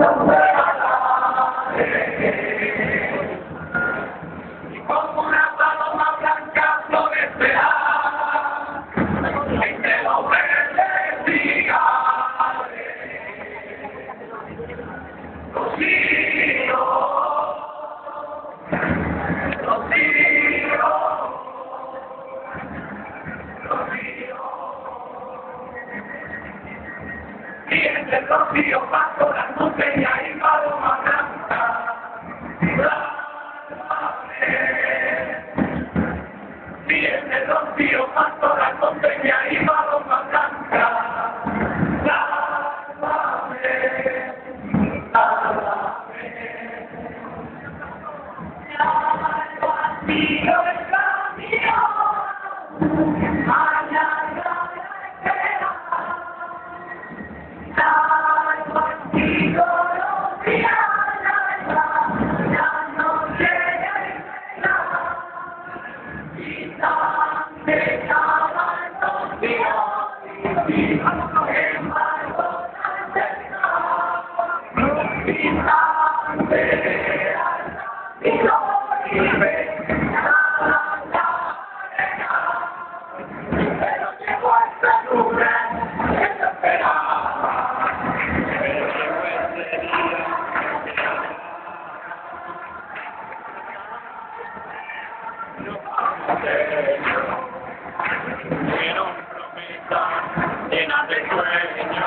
Como una paloma blanca florecerá entre los verdes cigarros. Rocío, Rocío, Rocío. Y entre el rocío paso las montañas y paloma blanca. Y en el rocío paso las montañas y paloma blanca. Fueron promesas llenas de sueños.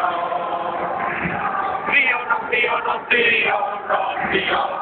Rocío, Rocío, Rocío, Rocío.